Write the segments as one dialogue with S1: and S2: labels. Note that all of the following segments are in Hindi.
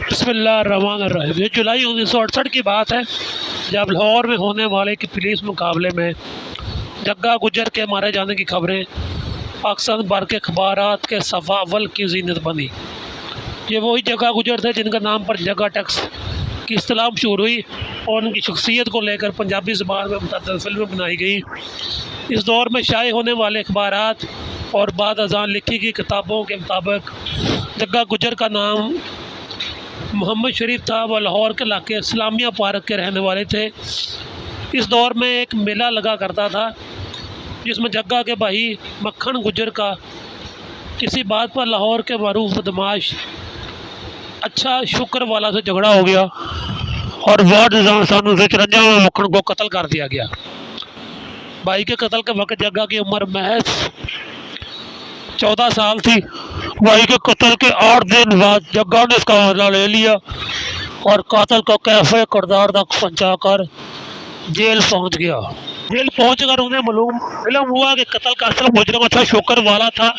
S1: बिस्मिल्लाहिर्रहमानिर्रहीम। ये जुलाई 1968 की बात है, जब लाहौर में होने वाले कि पुलिस मुकाबले में जग्गा गुजर के मारे जाने की खबरें पाकिस्तान भर के अखबारात के सफ़ा अव्वल की ज़ीनत बनी। ये वही जग्गा गुजर थे जिनका नाम पर जग्गा टैक्स की इस्तिलाह मशहूर हुई और उनकी शख्सियत को लेकर पंजाबी ज़बान में मुतअद्दिद फ़िल्में बनाई गई। इस दौर में शाये होने वाले अखबारात और बाद अज़ान लिखी गई किताबों के मुताबिक जग्गा गुजर का नाम मोहम्मद शरीफ था। वह लाहौर के इलाके इस्लामिया पार्क के रहने वाले थे। इस दौर में एक मेला लगा करता था जिसमें जग्गा के भाई मक्खन गुजर का किसी बात पर लाहौर के मरूफ बदमाश अच्छा शुक्र वाला से झगड़ा हो गया और वार्ड सन 1954 में मक्खन को कत्ल कर दिया गया। भाई के कत्ल के वक्त जग्गा की उम्र महज 14 साल थी। भाई के कत्ल के 8 दिन बाद जग्गा ने इसका बदला ले लिया और कातिल को कैफे किरदार तक पहुँचाकर जेल पहुँच गया। जेल पहुँच कर उन्हें इल्म हुआ कि कत्ल का असल मुजरिम अच्छा शुक्र वाला था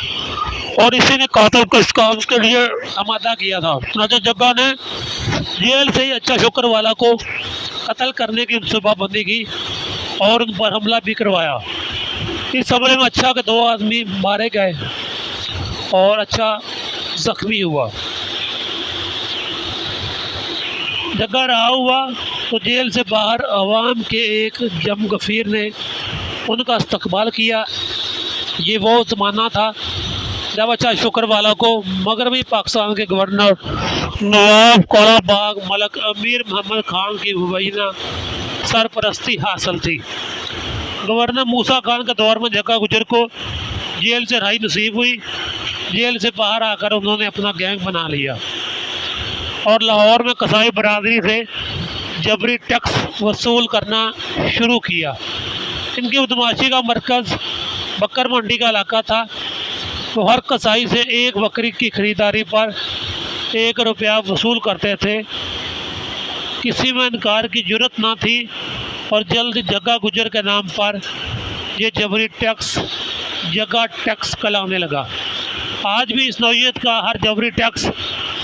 S1: और इसी ने कातिल को इस काम के लिए आमादा किया था। जग्गा ने जेल से ही अच्छा शुक्र वाला को कत्ल करने की मनसूबाबंदी की और उन पर हमला भी करवाया। इस हमले में अच्छा के 2 आदमी मारे गए और अच्छा जख्मी हुआ। जग्गा रहा हुआ तो जेल से बाहर अवाम के एक जम गफीर ने उनका इस्तकबाल किया। ये वो ज़माना था जब अच्छा शुक्र वाला को मगरबी पाकिस्तान के गवर्नर नवाब कोलाबाग मलक अमीर मोहम्मद खान की मुबैना सरपरस्ती हासिल थी। गवर्नर मूसा खान के दौर में जग्गा गुजर को जेल से रहाई नसीब हुई। जेल से बाहर आकर उन्होंने अपना गैंग बना लिया और लाहौर में कसाई बरादरी से जबरी टैक्स वसूल करना शुरू किया। इनकी बदमाशी का मरकज़ बकर मंडी का इलाका था। तो हर कसाई से एक बकरी की ख़रीदारी पर 1 रुपया वसूल करते थे। किसी में इनकार की जुर्रत ना थी और जल्द जग्गा गुजर के नाम पर ये जबरी टैक्स जग्गा टैक्स कहलाने लगा। आज भी इस नौइयत का हर जबरी टैक्स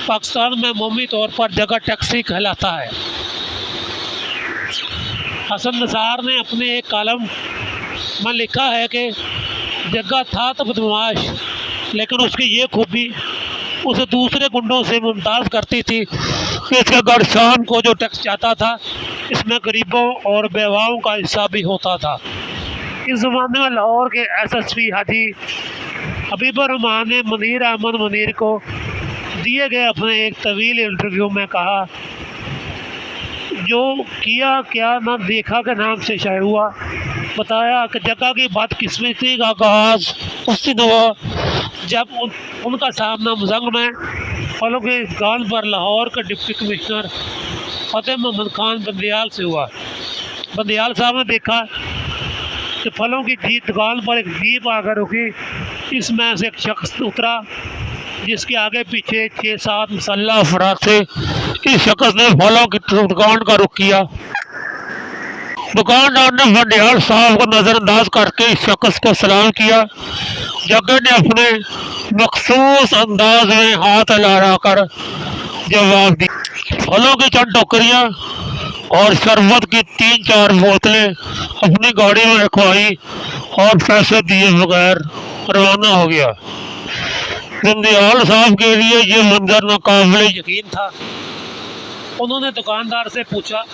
S1: पाकिस्तान में अमूमी तौर पर जग्गा टैक्स ही कहलाता है। हसन निसार ने अपने एक कॉलम में लिखा है कि जग्गा था तो बदमाश, लेकिन उसकी ये खूबी उसे दूसरे गुंडों से मुमताज़ करती थी कि इसके गढ़ शान को जो टैक्स जाता था इसमें गरीबों और बेवाओं का हिस्सा भी होता था। इस ज़माने में लाहौर के SSP हाजी हबीबुर्रहमान ने मुनीर अहमद मुनीर को दिए गए अपने एक तवील इंटरव्यू में कहा, जो किया क्या ना देखा के नाम से शाये हुआ। बताया कि जग्गा की बदकिस्मती का आगाज़ उस दिन हुआ जब उनका सामना मुजंग में फलों की दुकान पर लाहौर के डिप्टी कमिश्नर फतेह मोहम्मद खान बंदियाल से हुआ। बंदियाल साहब ने देखा कि फलों की दुकान पर एक जीप आकर रुकी। इसमें से एक शख्स उतरा जिसके आगे पीछे 6-7 मुसल्लह अफराद थे। इस शख्स ने फलों की दुकान का रुख किया। दुकानदार ने बंदियाल साहब को नज़रअंदाज करके इस शख्स को सलाम किया। जग्गा ने अपने मखसूस अंदाज में हाथ हिला कर जवाब दिया। फलों की चंद टोकरियाँ और शरबत की 3-4 बोतलें अपनी गाड़ी में रखवाई और पैसे दिए बगैर रवाना हो गया। बंदियाल साहब के लिए ये मंजर नाकाबिले यकीन था। उन्होंने दुकानदार से पूछा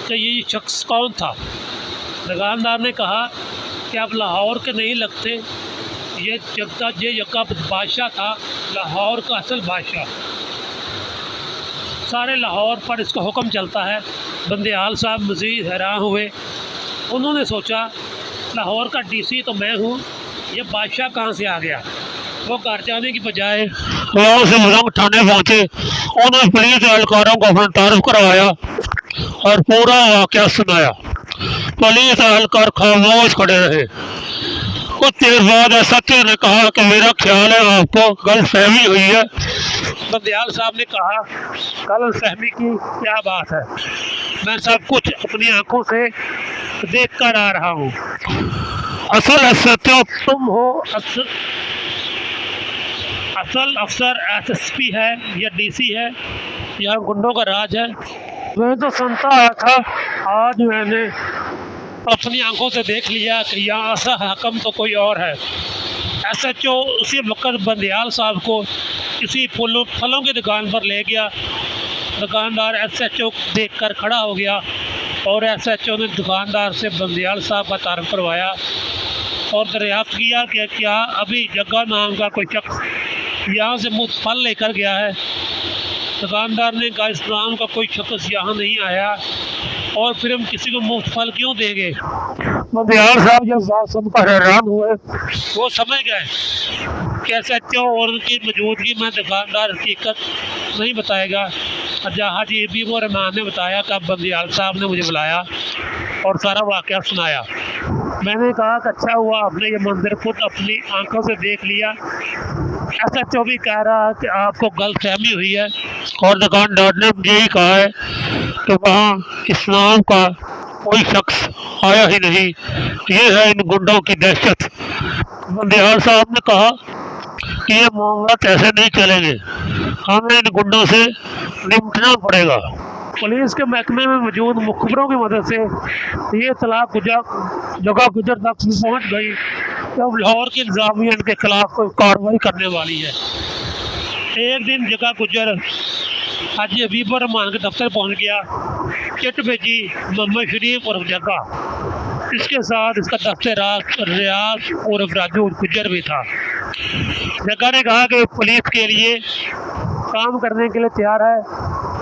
S1: कि ये शख्स कौन था। दुकानदार ने कहा कि आप लाहौर के नहीं लगते, ये जग्गा बादशाह था, लाहौर का असल बादशाह। सारे लाहौर पर इसका हुक्म चलता है। बंदियाल साहब मज़ीद हैरान हुए। उन्होंने सोचा लाहौर का DC तो मैं हूँ, ये बादशाह कहाँ से आ गया। वो घर जाने की बजाय लाहौर से मुजंग थाने पहुँचे। उन्होंने पुलिस एहलकारों को अपना तारुफ करवाया और पूरा वाक़या सुनाया। पुलिस एहलकार खामोश खड़े रहे। कुछ देर बाद SHO ने कहा कि मेरा ख्याल है आपको गलतफहमी हुई है। बंदियाल साहब ने कहा, गलतफहमी की क्या बात है, मैं सब कुछ अपनी आंखों से देख कर आ रहा हूँ। असल SHO तुम हो, असल अफसर SSP है या DC है। यहाँ गुंडों का राज है। मैं तो सुनता आया था, आज मैंने अपनी आंखों से देख लिया कि यहाँ ऐसा हाकम तो कोई और है। SHO उसी वक्त बंदियाल साहब को किसी फलों की दुकान पर ले गया। दुकानदार SHO देखकर खड़ा हो गया और SHO ने दुकानदार से बंदियाल साहब का तारुफ करवाया और दरियाफ्त किया कि क्या अभी जग्गा नाम का कोई शख्स यहाँ से मुफ्त फल लेकर गया है। दुकानदार ने कहा इस नाम का कोई शख्स यहाँ नहीं आया और फिर हम किसी को मुफ्त फल क्यों देंगे। बंदियाल साहब जब बात सुनकर हैरान हुए, वो समझ गए कि SHO और उनकी मौजूदगी में दुकानदार हकीकत नहीं बताएगा। हाजी हबीबुर रहमान ने बताया कि बंदियाल साहब ने मुझे बुलाया और सारा वाक़या सुनाया। मैंने कहा कि अच्छा हुआ आपने ये मंदिर खुद अपनी आंखों से देख लिया। SHO भी कह रहा है कि आपको गलतफहमी हुई है और दुकानदार ने यही कहा है कि वहाँ इस नाम का कोई शख्स आया ही नहीं। ये है इन गुंडों की दहशत। बंदियाल साहब ने कहा कि ये मामला कैसे नहीं चलेंगे, हमें इन गुंडों से निपटना पड़ेगा। पुलिस के महकमे में मौजूद मुखबरों की मदद से ये इत्तला जगह गुजर तक पहुँच गई कि अब लाहौर की इंतजामिया इनके खिलाफ कोई कार्रवाई करने वाली है। एक दिन जगह गुजर हाजी हबीबुर रहमान के दफ्तर पहुँच गया। चिट भेजी मोहम्मद शरीफ और जगह, इसके साथ इसका दफ्तर रियाज और राजू गुजर भी था। जगह ने कहा कि पुलिस के लिए काम करने के लिए तैयार है,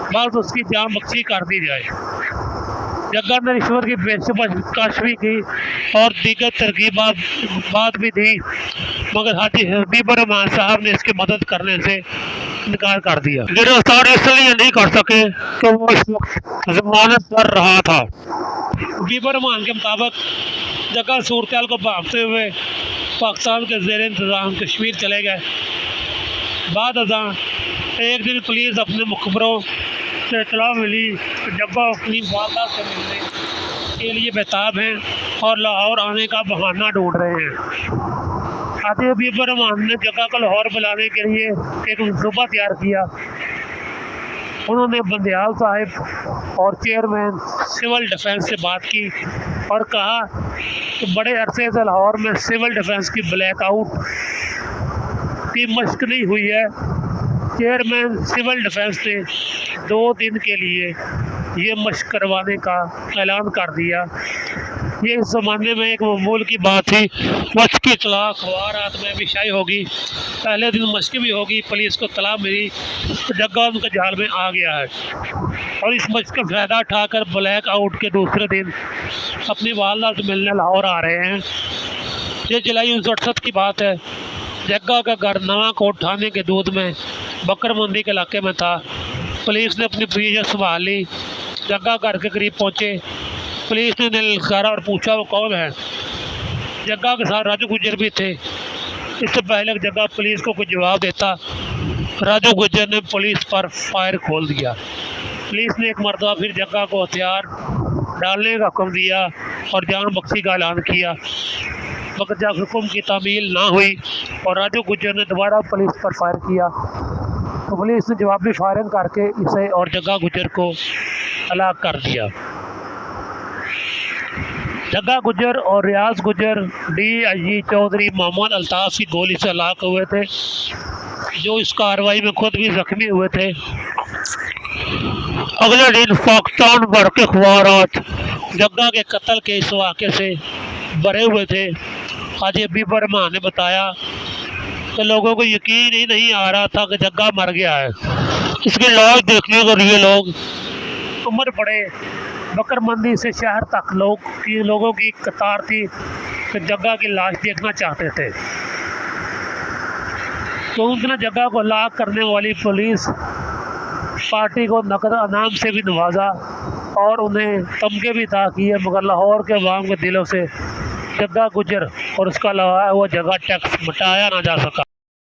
S1: बस उसकी जान बख्शी कर दी जाए। जग्गा ने रिश्वत की पेशकश भी की और दीगर तरकीबात भी दी, मगर हाजी हबीबुर रहमान साहब ने इसकी मदद करने से इनकार कर दिया। गिरफ्तार इसलिए नहीं कर सके कि वो इस वक्त जमानत पर रहा था। हबीबुर रहमान के मुताबिक जग्गा सूरत को भांपते हुए पाकिस्तान के ज़ेर इंतज़ाम कश्मीर चले गए। बाद अज़ां एक दिन पुलिस अपने मुखबरों से इत्तला मिली कि जग्गा अपनी वालदा से मिलने के लिए बेताब हैं और लाहौर आने का बहाना ढूंढ रहे हैं। हाजी हबीबुर रहमान ने जग्गा को लाहौर बुलाने के लिए एक मंसूबा तैयार किया। उन्होंने बंदियाल साहब और चेयरमैन सिविल डिफेंस से बात की और कहा कि बड़े अरसे से लाहौर में सिविल डिफेंस की ब्लैकआउट की मशक नहीं हुई है। चेयरमैन सिविल डिफेंस ने 2 दिन के लिए ये मशक करवाने का ऐलान कर दिया। ये इस ज़माने में एक मामूल की बात थी। मशक की इत्तला अखबारात में भी शाये होगी। पहले दिन मशक भी होगी, पुलिस को इत्तला मिली तो जग्गा उनके जाल में आ गया है और इस मशक का फ़ायदा उठाकर ब्लैक आउट के दूसरे दिन अपनी वालदा से मिलने लाहौर आ रहे हैं। ये जुलाई 1968 की बात है। जग्गा का घर नवा कोट थाने के दूध में बकर मंडी के इलाके में था। पुलिस ने अपनी पोजीशन संभाल ली। जग्गा घर के करीब पहुंचे। पुलिस ने ललकारा और पूछा वो कौन है। जग्गा के साथ राजू गुजर भी थे। इससे पहले जग्गा पुलिस को कुछ जवाब देता, राजू गुजर ने पुलिस पर फायर खोल दिया। पुलिस ने एक मरतबा फिर जग्गा को हथियार डालने का हुक्म दिया और जान बख्शी का ऐलान किया, मगर जब हुक्म की तामील ना हुई और राजू गुजर ने दोबारा पुलिस पर फायर किया तो पुलिस ने जवाबी फायरिंग करके इसे और जग्गा गुजर को हलाक कर दिया। जग्गा गुजर और रियाज गुजर DIG चौधरी मोहम्मद अल्ताफ़ की गोली से हलाक हुए थे, जो इस कार्रवाई में खुद भी जख्मी हुए थे। अगले दिन पाकिस्तान भर के अखबारात जग्गा के कत्ल के इस वाक़े से भरे हुए थे। हाजी हबीबुर रहमान ने बताया कि लोगों को यकीन ही नहीं आ रहा था कि जग्गा मर गया है। इसकी लाश देखने के लिए लोग उमड़ पड़े। बकर मंडी से शहर तक लोगों की कतार थी कि जग्गा की लाश देखना चाहते थे। तो उनने जग्गा को हलाक करने वाली पुलिस पार्टी को नकद अनाम से भी नवाजा और उन्हें तमगे भी था किए, मगर लाहौर के अवाम के दिलों से जग्गा गुजर और उसका लगाया हुआ जगह टैक्स मिटाया ना जा सका।